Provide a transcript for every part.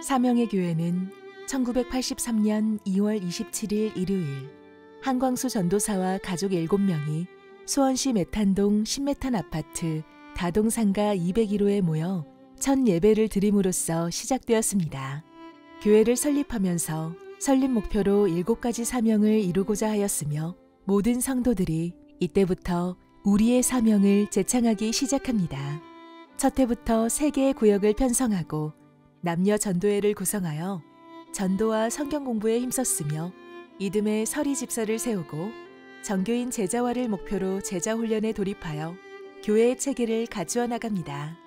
사명의 교회는 1983년 2월 27일 일요일 한광수 전도사와 가족 7명이 수원시 메탄동 신메탄 아파트 다동상가 201호에 모여 첫 예배를 드림으로써 시작되었습니다. 교회를 설립하면서 설립 목표로 7가지 사명을 이루고자 하였으며 모든 성도들이 이때부터 우리의 사명을 제창하기 시작합니다. 첫 해부터 3개의 구역을 편성하고 남녀 전도회를 구성하여 전도와 성경 공부에 힘썼으며 이듬해 서리 집사를 세우고 정교인 제자화를 목표로 제자 훈련에 돌입하여 교회의 체계를 갖추어 나갑니다.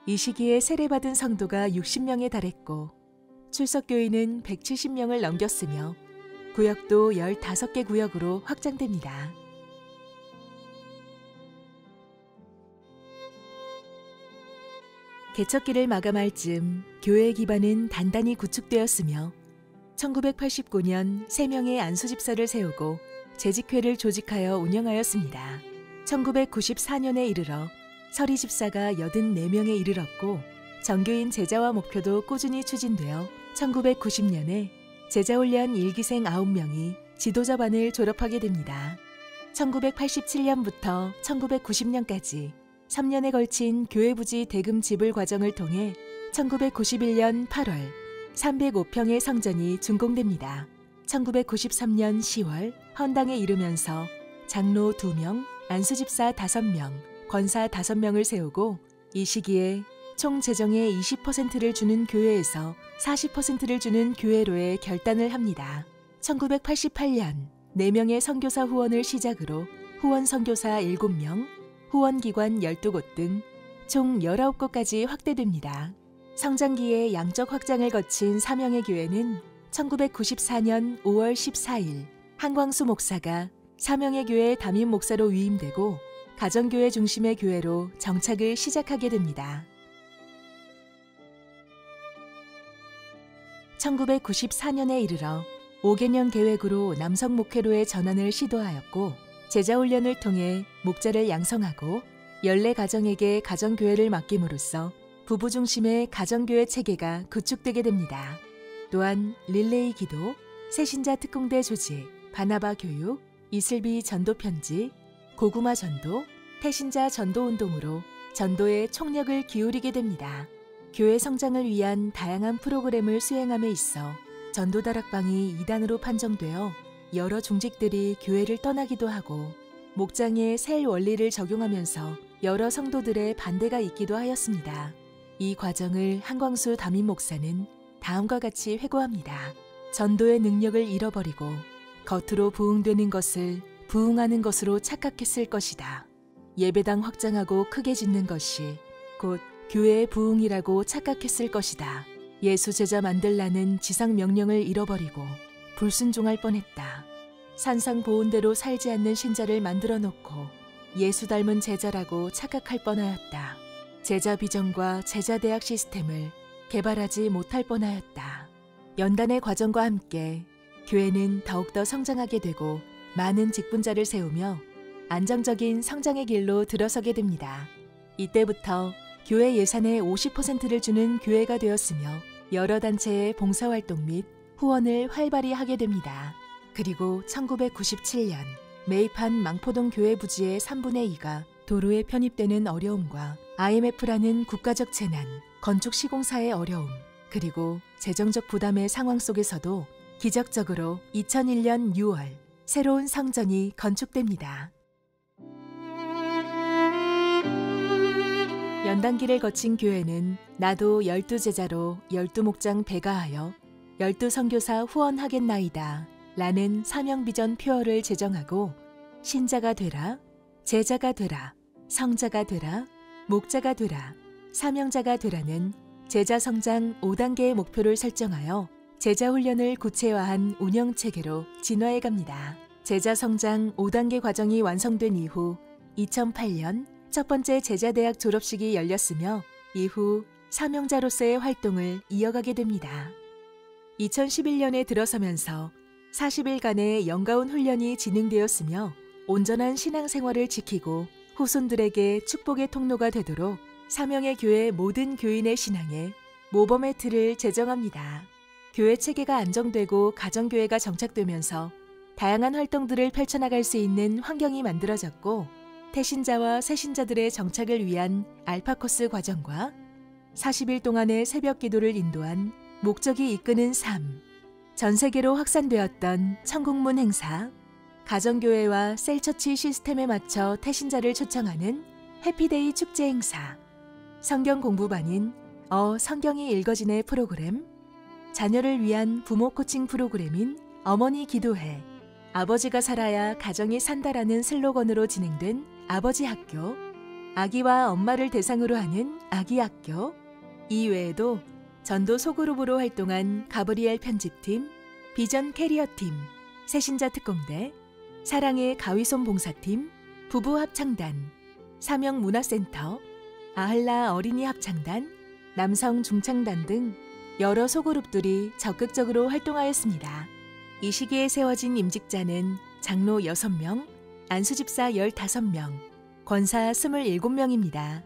이 시기에 세례받은 성도가 60명에 달했고 출석교인은 170명을 넘겼으며 구역도 15개 구역으로 확장됩니다. 개척기를 마감할 즈음 교회의 기반은 단단히 구축되었으며 1989년 3명의 안수집사를 세우고 재직회를 조직하여 운영하였습니다. 1994년에 이르러 서리집사가 84명에 이르렀고 정교인 제자화 목표도 꾸준히 추진되어 1990년에 제자훈련 1기생 9명이 지도자반을 졸업하게 됩니다. 1987년부터 1990년까지 3년에 걸친 교회부지 대금 지불 과정을 통해 1991년 8월 305평의 성전이 준공됩니다. 1993년 10월 헌당에 이르면서 장로 2명, 안수집사 5명, 권사 5명을 세우고 이 시기에 총 재정의 20%를 주는 교회에서 40%를 주는 교회로의 결단을 합니다. 1988년 4명의 선교사 후원을 시작으로 후원 선교사 7명, 후원기관 12곳 등 총 19곳까지 확대됩니다. 성장기의 양적 확장을 거친 사명의 교회는 1994년 5월 14일 한광수 목사가 사명의 교회 담임 목사로 위임되고 가정교회 중심의 교회로 정착을 시작하게 됩니다. 1994년에 이르러 5개년 계획으로 남성 목회로의 전환을 시도하였고 제자훈련을 통해 목자를 양성하고 14가정에게 가정교회를 맡김으로써 부부 중심의 가정교회 체계가 구축되게 됩니다. 또한 릴레이 기도, 새신자 특공대 조직, 바나바 교육, 이슬비 전도 편지, 고구마 전도, 태신자 전도 운동으로 전도에 총력을 기울이게 됩니다. 교회 성장을 위한 다양한 프로그램을 수행함에 있어 전도 다락방이 이단으로 판정되어 여러 중직들이 교회를 떠나기도 하고 목장의 셀 원리를 적용하면서 여러 성도들의 반대가 있기도 하였습니다. 이 과정을 한광수 담임 목사는 다음과 같이 회고합니다. 전도의 능력을 잃어버리고 겉으로 부흥되는 것을 부흥하는 것으로 착각했을 것이다. 예배당 확장하고 크게 짓는 것이 곧 교회의 부흥이라고 착각했을 것이다. 예수 제자 만들라는 지상 명령을 잃어버리고 불순종할 뻔했다. 산상보온대로 살지 않는 신자를 만들어 놓고 예수 닮은 제자라고 착각할 뻔하였다. 제자 비전과 제자 대학 시스템을 개발하지 못할 뻔하였다. 연단의 과정과 함께 교회는 더욱더 성장하게 되고 많은 직분자를 세우며 안정적인 성장의 길로 들어서게 됩니다. 이때부터 교회 예산의 50%를 주는 교회가 되었으며 여러 단체의 봉사활동 및 후원을 활발히 하게 됩니다. 그리고 1997년 매입한 망포동 교회 부지의 3분의 2가 도로에 편입되는 어려움과 IMF라는 국가적 재난, 건축 시공사의 어려움, 그리고 재정적 부담의 상황 속에서도 기적적으로 2001년 6월 새로운 성전이 건축됩니다. 연단기를 거친 교회는 나도 12제자로 12목장 배가하여 12선교사 후원하겠나이다 라는 사명비전 표어를 제정하고 신자가 되라, 제자가 되라, 성자가 되라, 목자가 되라, 사명자가 되라는 제자성장 5단계의 목표를 설정하여 제자훈련을 구체화한 운영체계로 진화해 갑니다. 제자성장 5단계 과정이 완성된 이후 2008년 첫 번째 제자대학 졸업식이 열렸으며 이후 사명자로서의 활동을 이어가게 됩니다. 2011년에 들어서면서 40일간의 영가운 훈련이 진행되었으며 온전한 신앙생활을 지키고 후손들에게 축복의 통로가 되도록 사명의 교회 모든 교인의 신앙에 모범의 틀을 제정합니다. 교회 체계가 안정되고 가정교회가 정착되면서 다양한 활동들을 펼쳐나갈 수 있는 환경이 만들어졌고, 태신자와 새신자들의 정착을 위한 알파코스 과정과 40일 동안의 새벽 기도를 인도한 목적이 이끄는 삶, 전 세계로 확산되었던 천국문 행사, 가정교회와 셀처치 시스템에 맞춰 태신자를 초청하는 해피데이 축제 행사, 성경 공부반인 성경이 읽어지네 프로그램, 자녀를 위한 부모 코칭 프로그램인 어머니 기도회, 아버지가 살아야 가정이 산다라는 슬로건으로 진행된 아버지 학교, 아기와 엄마를 대상으로 하는 아기 학교, 이 외에도 전도 소그룹으로 활동한 가브리엘 편집팀, 비전 캐리어팀, 새신자 특공대, 사랑의 가위손 봉사팀, 부부 합창단, 사명 문화센터, 아할라 어린이 합창단, 남성 중창단 등 여러 소그룹들이 적극적으로 활동하였습니다. 이 시기에 세워진 임직자는 장로 6명, 안수집사 15명, 권사 27명입니다.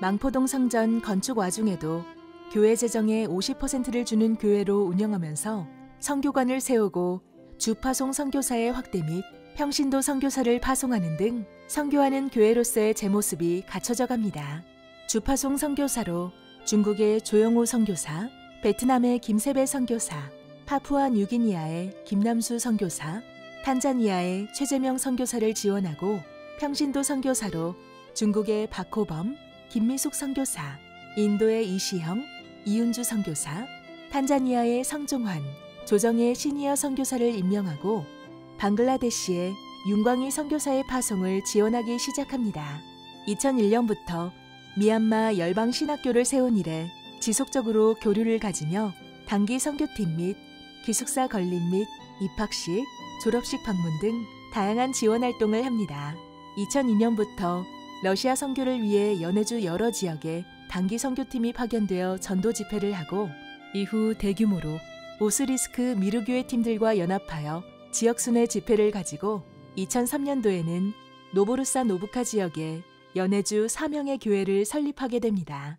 망포동 성전 건축 와중에도 교회 재정의 50%를 주는 교회로 운영하면서 선교관을 세우고 주파송 선교사의 확대 및 평신도 선교사를 파송하는 등 선교하는 교회로서의 제 모습이 갖춰져 갑니다. 주파송 선교사로 중국의 조영호 선교사, 베트남의 김세배 선교사, 파푸아 뉴기니아의 김남수 선교사, 탄자니아의 최재명 선교사를 지원하고 평신도 선교사로 중국의 박호범, 김미숙 선교사, 인도의 이시형, 이윤주 선교사, 탄자니아의 성종환, 조정의 시니어 선교사를 임명하고 방글라데시의 윤광희 선교사의 파송을 지원하기 시작합니다. 2001년부터 미얀마 열방 신학교를 세운 이래 지속적으로 교류를 가지며 단기 선교팀 및 기숙사 건립 및 입학식, 졸업식 방문 등 다양한 지원 활동을 합니다. 2002년부터 러시아 선교를 위해 연해주 여러 지역에 단기 선교팀이 파견되어 전도 집회를 하고, 이후 대규모로 오스리스크 미르교회 팀들과 연합하여 지역 순회 집회를 가지고 2003년도에는 노보루사 노부카 지역에 연해주 4명의 교회를 설립하게 됩니다.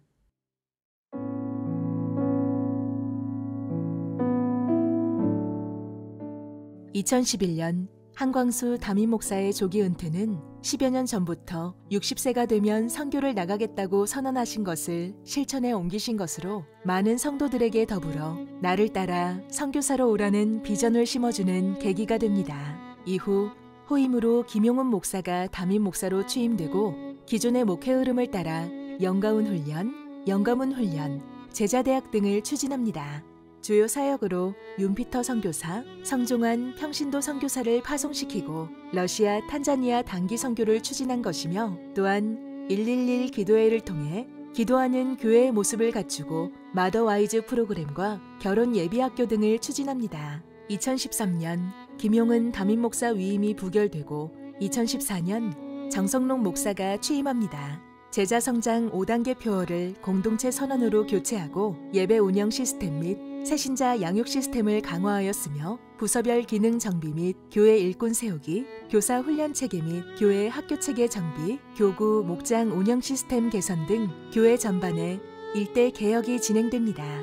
2011년 한광수 담임 목사의 조기 은퇴는 10여 년 전부터 60세가 되면 선교를 나가겠다고 선언하신 것을 실천에 옮기신 것으로 많은 성도들에게 더불어 나를 따라 선교사로 오라는 비전을 심어주는 계기가 됩니다. 이후 후임으로 김용훈 목사가 담임 목사로 취임되고 기존의 목회 흐름을 따라 영가운 훈련, 영가문 훈련, 제자대학 등을 추진합니다. 주요 사역으로 윤피터 선교사, 성종환 평신도 선교사를 파송시키고 러시아, 탄자니아 단기 선교를 추진한 것이며, 또한 111 기도회를 통해 기도하는 교회의 모습을 갖추고 마더와이즈 프로그램과 결혼 예비학교 등을 추진합니다. 2013년 김용은 담임 목사 위임이 부결되고 2014년 정성록 목사가 취임합니다. 제자 성장 5단계 표어를 공동체 선언으로 교체하고 예배 운영 시스템 및 새신자 양육 시스템을 강화하였으며, 부서별 기능 정비 및 교회 일꾼 세우기, 교사 훈련 체계 및 교회 학교 체계 정비, 교구 목장 운영 시스템 개선 등 교회 전반에 일대 개혁이 진행됩니다.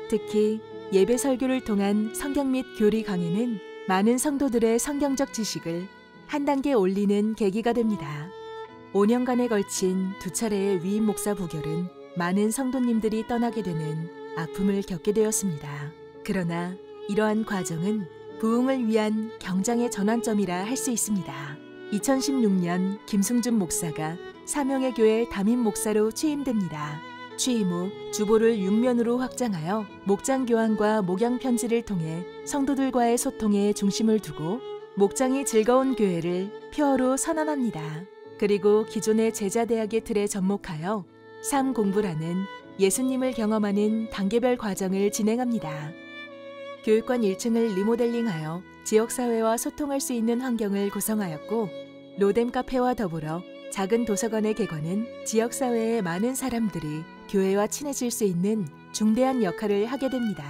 특히 예배 설교를 통한 성경 및 교리 강의는 많은 성도들의 성경적 지식을 한 단계 올리는 계기가 됩니다. 5년간에 걸친 2차례의 위임 목사 부결은 많은 성도님들이 떠나게 되는 아픔을 겪게 되었습니다. 그러나 이러한 과정은 부흥을 위한 경장의 전환점이라 할 수 있습니다. 2016년 김승준 목사가 사명의 교회 담임 목사로 취임됩니다. 취임 후 주보를 6면으로 확장하여 목장 교환과 목양 편지를 통해 성도들과의 소통에 중심을 두고 목장이 즐거운 교회를 표어로 선언합니다. 그리고 기존의 제자대학의 틀에 접목하여 삶 공부라는 예수님을 경험하는 단계별 과정을 진행합니다. 교육관 1층을 리모델링하여 지역사회와 소통할 수 있는 환경을 구성하였고, 로뎀 카페와 더불어 작은 도서관의 개관은 지역사회의 많은 사람들이 교회와 친해질 수 있는 중대한 역할을 하게 됩니다.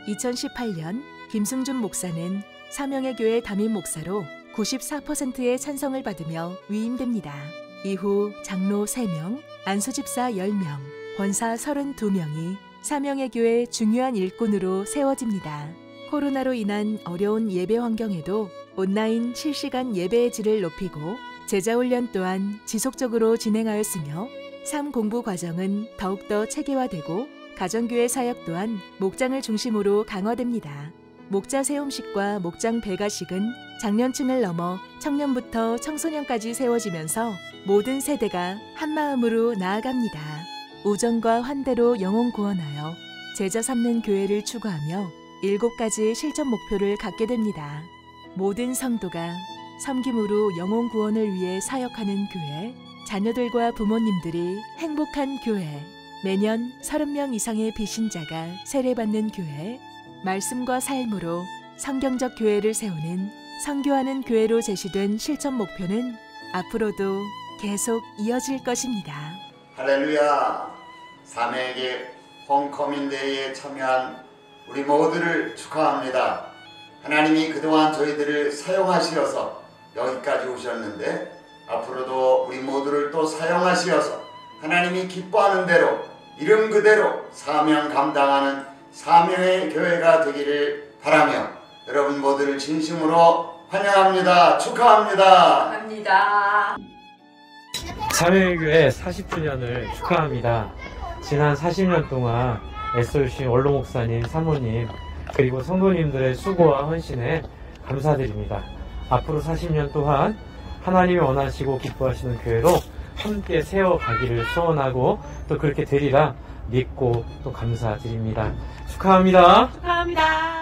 2018년 김승준 목사는 사명의 교회 담임 목사로 94%의 찬성을 받으며 위임됩니다. 이후 장로 3명, 안수집사 10명, 권사 32명이 사명의 교회 중요한 일꾼으로 세워집니다. 코로나로 인한 어려운 예배 환경에도 온라인 실시간 예배의 질을 높이고 제자훈련 또한 지속적으로 진행하였으며 삶 공부 과정은 더욱더 체계화되고 가정교회 사역 또한 목장을 중심으로 강화됩니다. 목자 세움식과 목장 배가식은 장년층을 넘어 청년부터 청소년까지 세워지면서 모든 세대가 한마음으로 나아갑니다. 우정과 환대로 영혼 구원하여 제자 삼는 교회를 추구하며 7가지의 실천 목표를 갖게 됩니다. 모든 성도가 섬김으로 영혼 구원을 위해 사역하는 교회, 자녀들과 부모님들이 행복한 교회, 매년 30명 이상의 비신자가 세례받는 교회, 말씀과 삶으로 성경적 교회를 세우는 선교하는 교회로 제시된 실천 목표는 앞으로도 계속 이어질 것입니다. 할렐루야! 사명의 홈커밍데이에 참여한 우리 모두를 축하합니다. 하나님이 그동안 저희들을 사용하시어서 여기까지 오셨는데 앞으로도 우리 모두를 또 사용하시어서 하나님이 기뻐하는 대로 이름 그대로 사명 감당하는 사명의 교회가 되기를 바라며 여러분 모두를 진심으로 환영합니다. 축하합니다. 축하합니다. 사명의 교회 40주년을 축하합니다. 지난 40년 동안 애써주신 원로 목사님, 사모님 그리고 성도님들의 수고와 헌신에 감사드립니다. 앞으로 40년 동안 하나님이 원하시고 기뻐하시는 교회로 함께 세워가기를 소원하고 또 그렇게 되리라 믿고 또 감사드립니다. 축하합니다. 축하합니다.